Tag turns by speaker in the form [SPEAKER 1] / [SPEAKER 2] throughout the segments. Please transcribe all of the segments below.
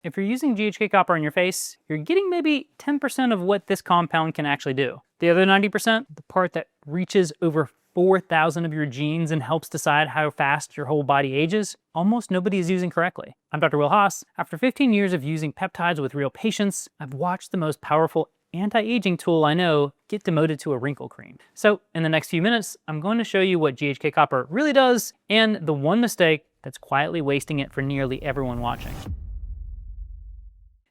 [SPEAKER 1] If you're using GHK copper on your face, you're getting maybe 10% of what this compound can actually do. The other 90%, the part that reaches over 4,000 of your genes and helps decide how fast your whole body ages, almost nobody is using correctly. I'm Dr. Will Haas. After 15 years of using peptides with real patients, I've watched the most powerful anti-aging tool I know get demoted to a wrinkle cream. So in the next few minutes, I'm going to show you what GHK copper really does and the one mistake that's quietly wasting it for nearly everyone watching.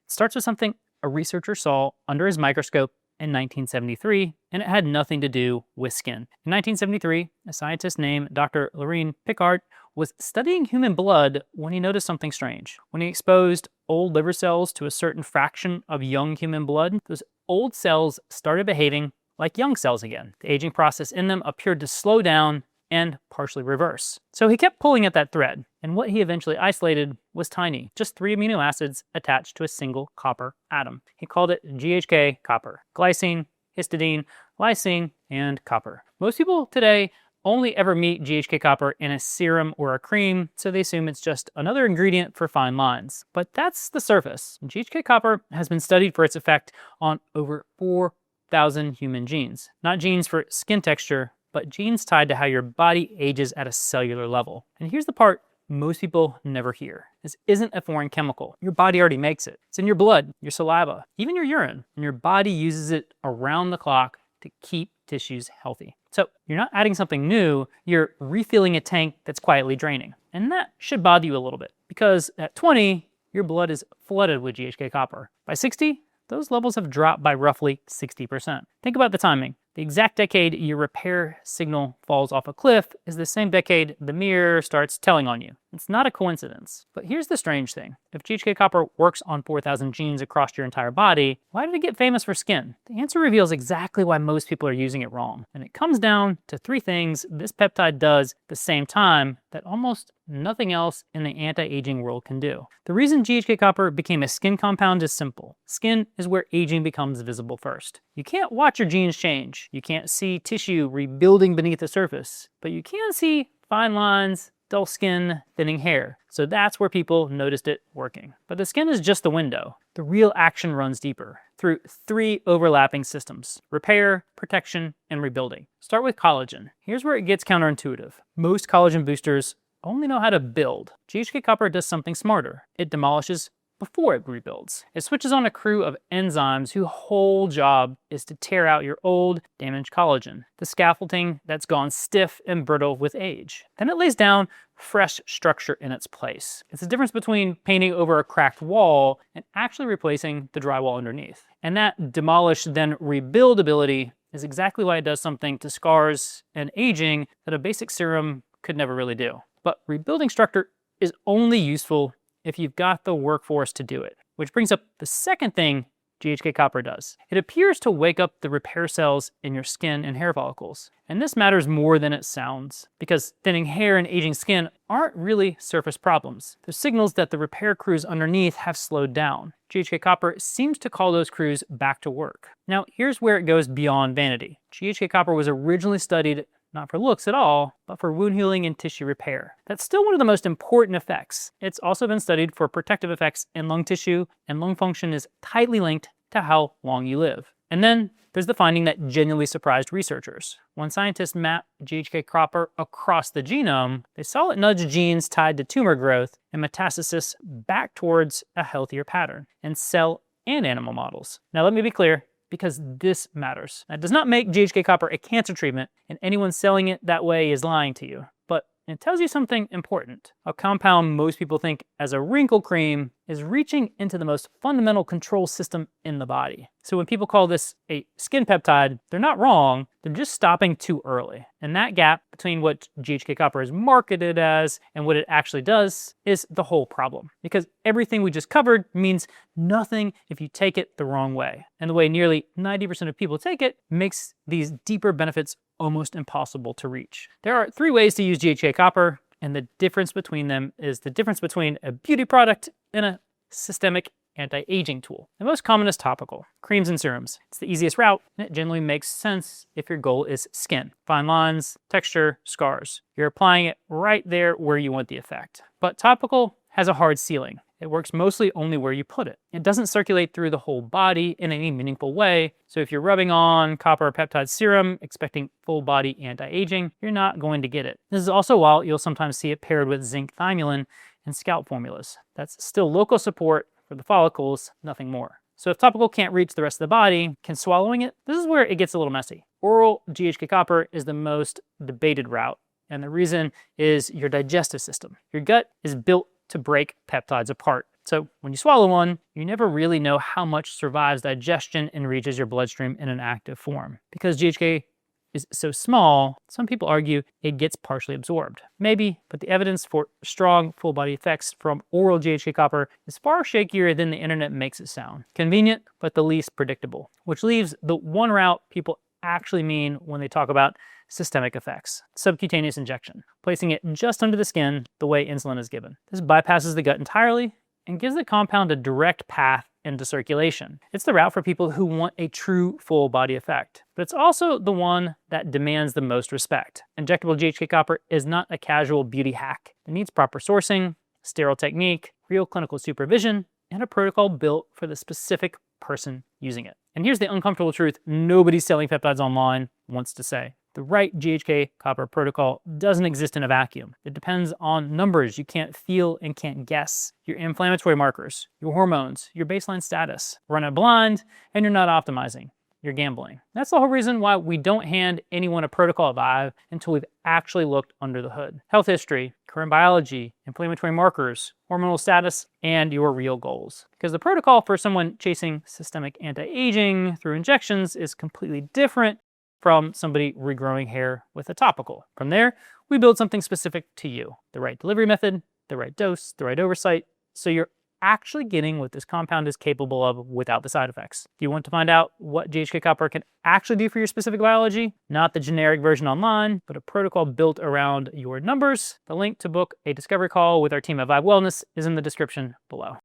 [SPEAKER 1] It starts with something a researcher saw under his microscope in 1973, and it had nothing to do with skin. In 1973, a scientist named Dr. Laurent Picard was studying human blood when he noticed something strange. When he exposed old liver cells to a certain fraction of young human blood, those old cells started behaving like young cells again. The aging process in them appeared to slow down and partially reverse. So he kept pulling at that thread, and what he eventually isolated was tiny, just 3 amino acids attached to a single copper atom. He called it GHK-copper: glycine, histidine, lysine, and copper. Most people today only ever meet GHK-copper in a serum or a cream, so they assume it's just another ingredient for fine lines. But that's the surface. GHK-copper has been studied for its effect on over 4,000 human genes. Not genes for skin texture, but genes tied to how your body ages at a cellular level. And here's the part most people never hear. This isn't a foreign chemical. Your body already makes it. It's in your blood, your saliva, even your urine, and your body uses it around the clock to keep tissues healthy. So you're not adding something new, you're refilling a tank that's quietly draining. And that should bother you a little bit, because at 20, your blood is flooded with GHK copper. By 60, those levels have dropped by roughly 60%. Think about the timing. The exact decade your repair signal falls off a cliff is the same decade the mirror starts telling on you. It's not a coincidence. But here's the strange thing. If GHK copper works on 4,000 genes across your entire body, why did it get famous for skin? The answer reveals exactly why most people are using it wrong. And it comes down to 3 things this peptide does at the same time that almost nothing else in the anti-aging world can do. The reason GHK copper became a skin compound is simple. Skin is where aging becomes visible first. You can't watch your genes change. You can't see tissue rebuilding beneath the surface, but you can see fine lines, dull skin, thinning hair. So that's where people noticed it working. But the skin is just the window. The real action runs deeper through 3 overlapping systems: repair, protection, and rebuilding. Start with collagen. Here's where it gets counterintuitive. Most collagen boosters only know how to build. GHK copper does something smarter. It demolishes before it rebuilds. It switches on a crew of enzymes whose whole job is to tear out your old, damaged collagen, the scaffolding that's gone stiff and brittle with age. Then it lays down fresh structure in its place. It's the difference between painting over a cracked wall and actually replacing the drywall underneath. And that demolish then rebuild ability is exactly why it does something to scars and aging that a basic serum could never really do. But rebuilding structure is only useful if you've got the workforce to do it. Which brings up the second thing GHK copper does. It appears to wake up the repair cells in your skin and hair follicles. And this matters more than it sounds, because thinning hair and aging skin aren't really surface problems. They're signals that the repair crews underneath have slowed down. GHK copper seems to call those crews back to work. Now, here's where it goes beyond vanity. GHK copper was originally studied not for looks at all, but for wound healing and tissue repair. That's still one of the most important effects. It's also been studied for protective effects in lung tissue, and lung function is tightly linked to how long you live. And then there's the finding that genuinely surprised researchers. When scientists mapped GHK copper across the genome, they saw it nudge genes tied to tumor growth and metastasis back towards a healthier pattern in cell and animal models. Now let me be clear, because this matters. That does not make GHK copper a cancer treatment, and anyone selling it that way is lying to you. But it tells you something important. A compound most people think as a wrinkle cream is reaching into the most fundamental control system in the body. So when people call this a skin peptide, they're not wrong, they're just stopping too early. And that gap between what GHK copper is marketed as and what it actually does is the whole problem. Because everything we just covered means nothing if you take it the wrong way. And the way nearly 90% of people take it makes these deeper benefits almost impossible to reach. There are 3 ways to use GHK copper, and the difference between them is the difference between a beauty product and a systemic anti-aging tool. The most common is topical, creams and serums. It's the easiest route, and it generally makes sense if your goal is skin. Fine lines, texture, scars. You're applying it right there where you want the effect. But topical has a hard ceiling. It works mostly only where you put it. It doesn't circulate through the whole body in any meaningful way, so if you're rubbing on copper peptide serum expecting full body anti-aging, you're not going to get it. This is also why you'll sometimes see it paired with zinc thymulin in scalp formulas. That's still local support for the follicles, nothing more. So if topical can't reach the rest of the body, can swallowing it? This is where it gets a little messy. Oral GHK copper is the most debated route, and the reason is your digestive system. Your gut is built to break peptides apart. So when you swallow one, you never really know how much survives digestion and reaches your bloodstream in an active form. Because GHK is so small, some people argue it gets partially absorbed. Maybe, but the evidence for strong full body effects from oral GHK copper is far shakier than the internet makes it sound. Convenient, but the least predictable, which leaves the one route people actually mean when they talk about systemic effects: subcutaneous injection, placing it just under the skin the way insulin is given. This bypasses the gut entirely and gives the compound a direct path into circulation. It's the route for people who want a true full body effect, but it's also the one that demands the most respect. Injectable GHK copper is not a casual beauty hack. It needs proper sourcing, sterile technique, real clinical supervision, and a protocol built for the specific person using it. And here's the uncomfortable truth nobody selling peptides online wants to say. The right GHK copper protocol doesn't exist in a vacuum. It depends on numbers you can't feel and can't guess, your inflammatory markers, your hormones, your baseline status. Run it blind and you're not optimizing. You're gambling. That's the whole reason why we don't hand anyone a protocol vial until we've actually looked under the hood. Health history, current biology, inflammatory markers, hormonal status, and your real goals. Because the protocol for someone chasing systemic anti-aging through injections is completely different from somebody regrowing hair with a topical. From there, we build something specific to you. The right delivery method, the right dose, the right oversight, so you're actually getting what this compound is capable of without the side effects. Do you want to find out what GHK copper can actually do for your specific biology? Not the generic version online, but a protocol built around your numbers. The link to book a discovery call with our team at Vibe Wellness is in the description below.